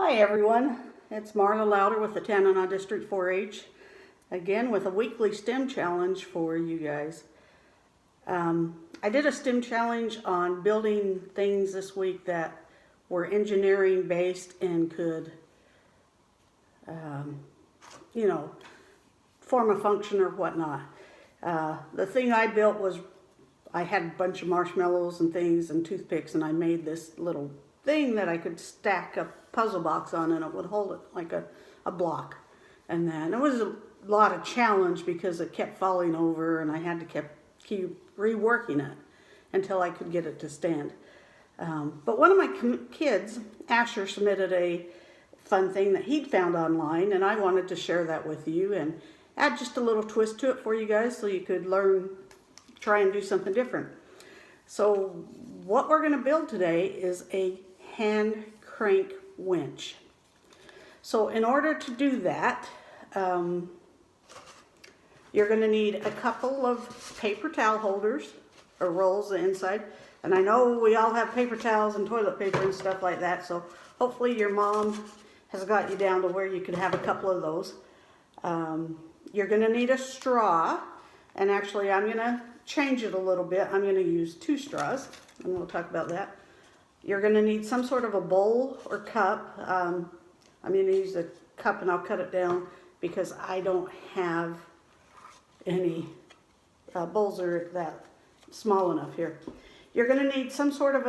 Hi everyone, it's Marla Louder with the Tanana District 4-H, again with a weekly STEM challenge for you guys. I did a STEM challenge on building things this week that were engineering based and could, form a function or whatnot. The thing I built was, I had a bunch of marshmallows and things and toothpicks, and I made this little thing that I could stack a puzzle box on, and it would hold it like a block. And then it was a lot of challenge because it kept falling over, and I had to keep reworking it until I could get it to stand. But one of my kids, Asher, submitted a fun thing that he'd found online, and I wanted to share that with you and add just a little twist to it for you guys so you could try and do something different. So what we're going to build today is a hand crank winch. So in order to do that, you're going to need a couple of paper towel holders or rolls inside. And I know we all have paper towels and toilet paper and stuff like that, so hopefully your mom has got you down to where you could have a couple of those. You're going to need a straw, and actually I'm going to change it a little bit. I'm going to use 2 straws, and we'll talk about that. You're going to need some sort of a bowl or cup. I'm going to use a cup, and I'll cut it down because I don't have any bowls that are that small enough here. You're going to need some sort of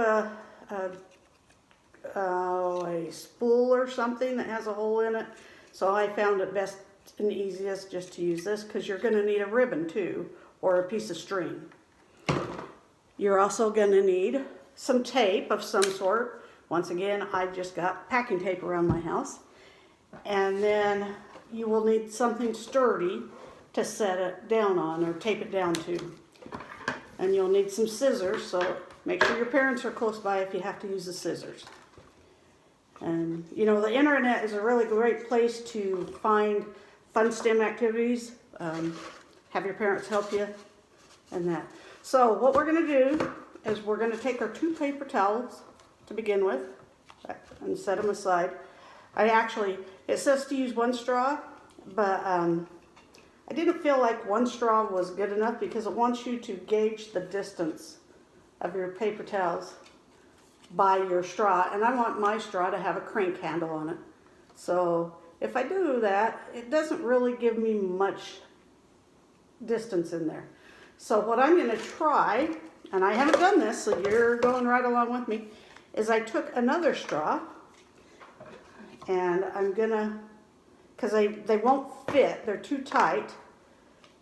a spool or something that has a hole in it. So I found it best and easiest just to use this, because you're going to need a ribbon too, or a piece of string. You're also going to need some tape of some sort. Once again, I just got packing tape around my house. And then you will need something sturdy to set it down on or tape it down to. And you'll need some scissors, so make sure your parents are close by if you have to use the scissors. And you know, the internet is a really great place to find fun STEM activities. Have your parents help you and that. So what we're going to do is we're going to take our 2 paper towels to begin with and set them aside. It says to use 1 straw, but I didn't feel like 1 straw was good enough because it wants you to gauge the distance of your paper towels by your straw, and I want my straw to have a crank handle on it. So if I do that, it doesn't really give me much distance in there. So what I'm going to try, and I haven't done this, so you're going right along with me, is I took another straw, and I'm going to, because they won't fit, they're too tight,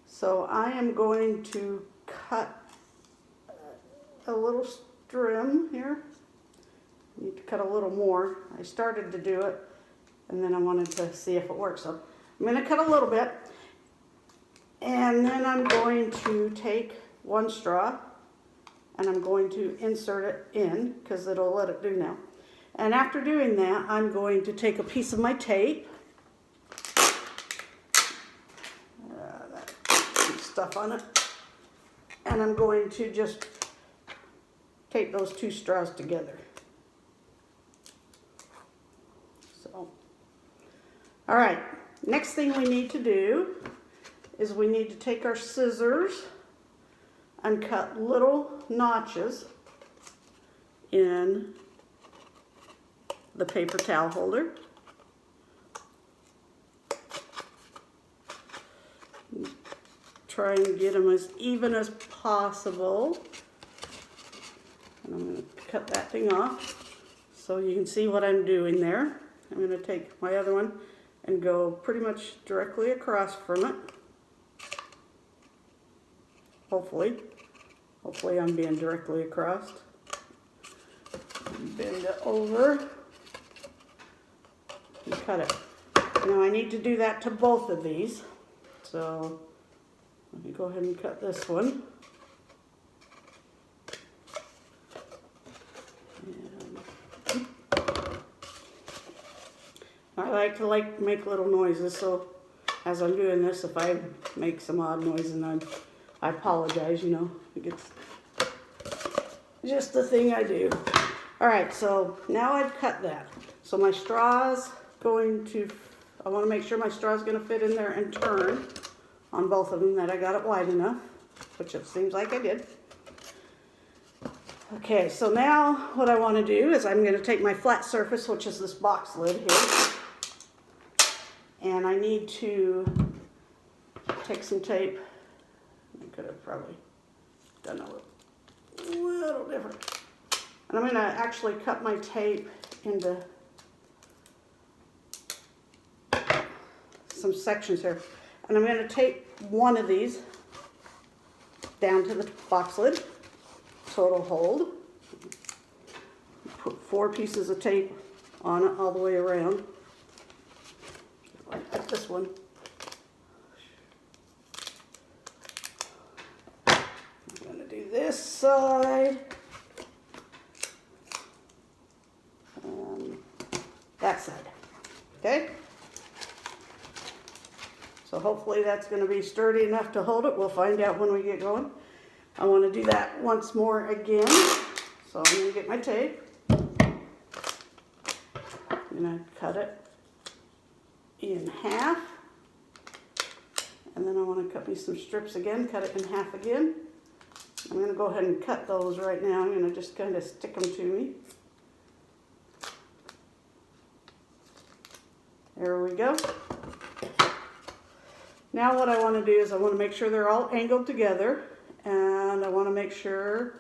so I am going to cut a little strim here. I need to cut a little more. I started to do it, and then I wanted to see if it works. So I'm going to cut a little bit, and then I'm going to take 1 straw, and I'm going to insert it in, because it'll let it do now. And after doing that, I'm going to take a piece of my tape, some stuff on it, and I'm going to just tape those 2 straws together. So, all right, next thing we need to do is we need to take our scissors and cut little notches in the paper towel holder. Try and get them as even as possible. And I'm going to cut that thing off so you can see what I'm doing there. I'm going to take my other one and go pretty much directly across from it. Hopefully I'm being directly across. Bend it over and cut it. Now I need to do that to both of these. So let me go ahead and cut this one. I like to make little noises, so as I'm doing this, if I make some odd noises, and I apologize, you know, it's just the thing I do. All right, so now I've cut that. So my straw's I want to make sure my straw's going to fit in there and turn on both of them, that I got it wide enough, which it seems like I did. Okay, so now what I want to do is I'm going to take my flat surface, which is this box lid here, and I need to take some tape. I could have probably done a little different. And I'm going to actually cut my tape into some sections here. And I'm going to tape one of these down to the box lid so it'll hold. Put 4 pieces of tape on it all the way around. Like this one. I'm going to do this side. And that side. Okay? So hopefully that's going to be sturdy enough to hold it. We'll find out when we get going. I want to do that once more again. So I'm going to get my tape. I'm going to cut it in half. And then I want to cut me some strips again, cut it in half again. I'm going to go ahead and cut those right now. I'm going to just kind of stick them to me. There we go. Now what I want to do is I want to make sure they're all angled together, and I want to make sure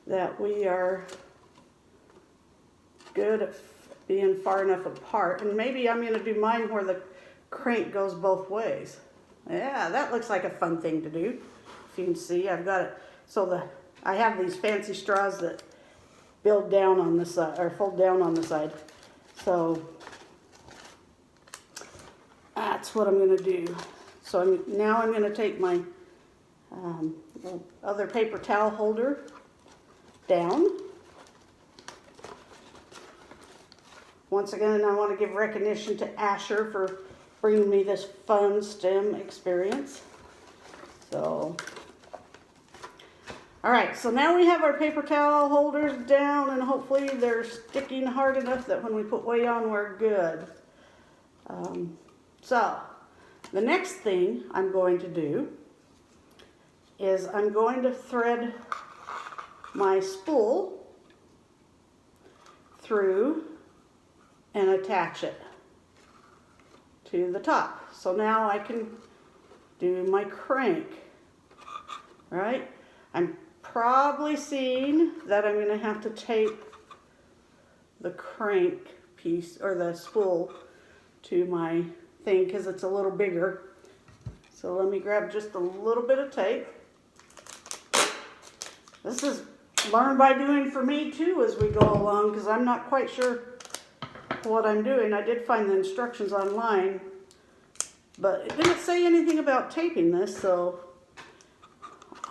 that we are good at being far enough apart. And maybe I'm going to do mine where the crank goes both ways. Yeah, that looks like a fun thing to do. If you can see, I've got it. So I have these fancy straws that build down on the side, or fold down on the side. So that's what I'm going to do. So now I'm going to take my other paper towel holder down. Once again, I want to give recognition to Asher for bringing me this fun STEM experience. So, all right, so now we have our paper towel holders down, and hopefully they're sticking hard enough that when we put weight on, we're good. So, the next thing I'm going to do is I'm going to thread my spool through and attach it to the top. So now I can do my crank, right? I'm probably seeing that I'm going to have to tape the crank piece or the spool to my thing because it's a little bigger. So let me grab just a little bit of tape. This is learn by doing for me too as we go along, because I'm not quite sure what I'm doing. I did find the instructions online, but it didn't say anything about taping this, so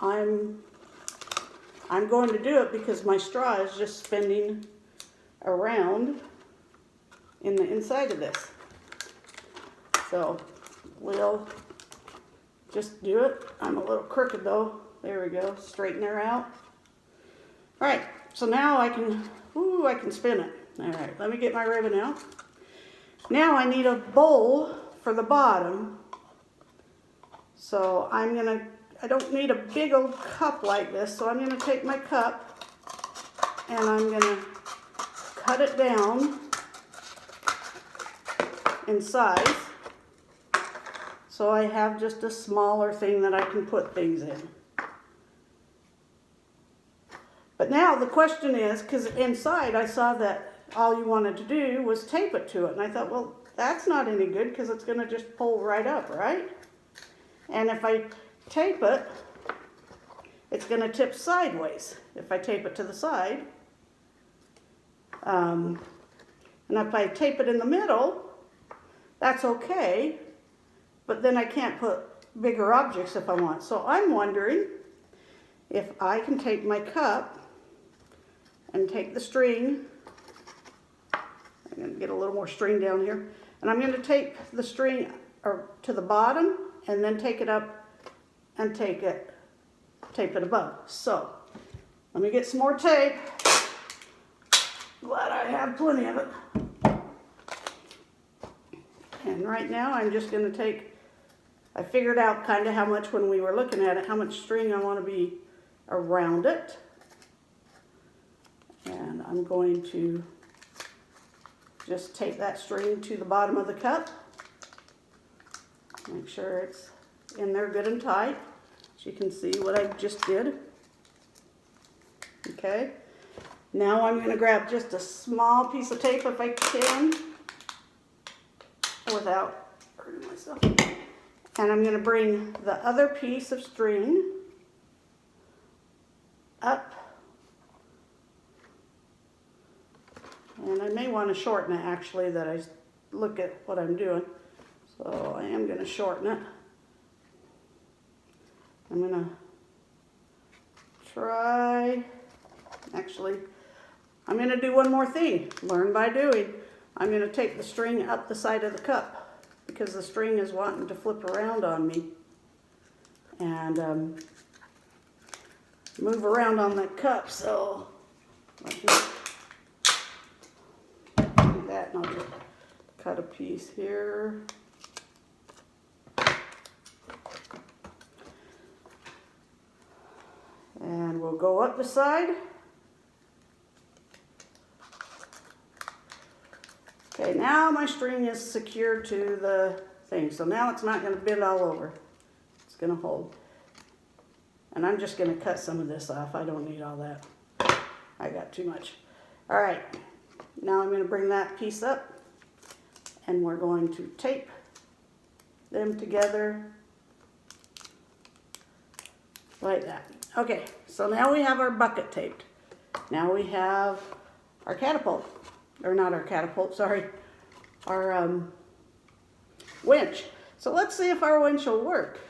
I'm going to do it because my straw is just spinning around in the inside of this. So we'll just do it. I'm a little crooked though. There we go. Straighten her out. All right. So now I can spin it. All right. Let me get my ribbon out. Now I need a bowl for the bottom. So I don't need a big old cup like this. So I'm going to take my cup and I'm going to cut it down in size. So I have just a smaller thing that I can put things in. But now the question is, because inside I saw that all you wanted to do was tape it to it. And I thought, well, that's not any good because it's going to just pull right up, right? And if I tape it, it's going to tip sideways if I tape it to the side. And if I tape it in the middle, that's okay. But then I can't put bigger objects if I want. So I'm wondering if I can take my cup and take the string. I'm going to get a little more string down here. And I'm going to tape the string to the bottom and then take it up and tape it above. So let me get some more tape. Glad I have plenty of it. And right now I'm just going to take, I figured out kind of how much when we were looking at it, how much string I want to be around it. And I'm going to just take that string to the bottom of the cup. Make sure it's in there good and tight. So you can see what I just did. Okay. Now I'm going to grab just a small piece of tape if I can, without hurting myself. And I'm going to bring the other piece of string up. And I may want to shorten it actually, that I look at what I'm doing. So I am going to shorten it. I'm going to try, actually, I'm going to do one more thing, learn by doing. I'm going to take the string up the side of the cup because the string is wanting to flip around on me. And move around on that cup, so like that, and I'll just cut a piece here. And we'll go up the side. Okay, now my string is secured to the thing, so now it's not going to bend all over. It's going to hold. And I'm just going to cut some of this off. I don't need all that. I got too much. All right, now I'm going to bring that piece up, and we're going to tape them together like that. Okay, so now we have our bucket taped. Now we have our catapult, or not our catapult, sorry, our winch. So let's see if our winch will work.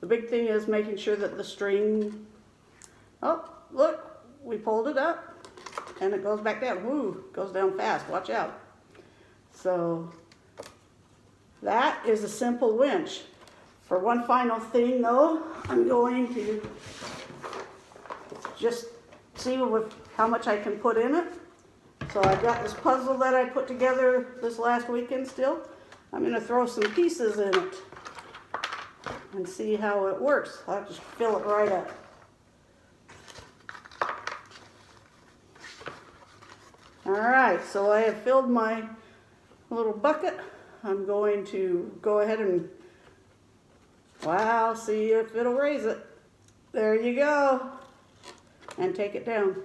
The big thing is making sure that the string, oh, look, we pulled it up and it goes back down. Woo, goes down fast, watch out. So that is a simple winch. For one final thing though, I'm going to just see with how much I can put in it. So I've got this puzzle that I put together this last weekend still. I'm going to throw some pieces in it and see how it works. I'll just fill it right up. Alright, so I have filled my little bucket. I'm going to go ahead and, wow, see if it'll raise it. There you go. And take it down.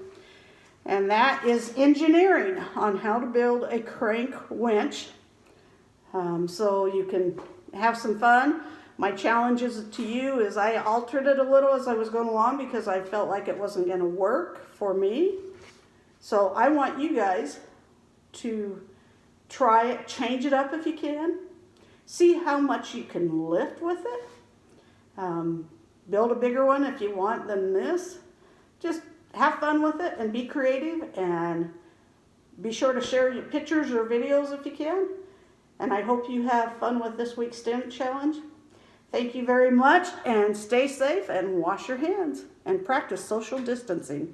And that is engineering on how to build a crank winch. So you can have some fun. My challenge to you is I altered it a little as I was going along because I felt like it wasn't going to work for me. So I want you guys to try it, change it up if you can. See how much you can lift with it. Build a bigger one if you want than this. Just have fun with it and be creative, and be sure to share your pictures or videos if you can. And I hope you have fun with this week's STEM challenge. Thank you very much, and stay safe and wash your hands and practice social distancing.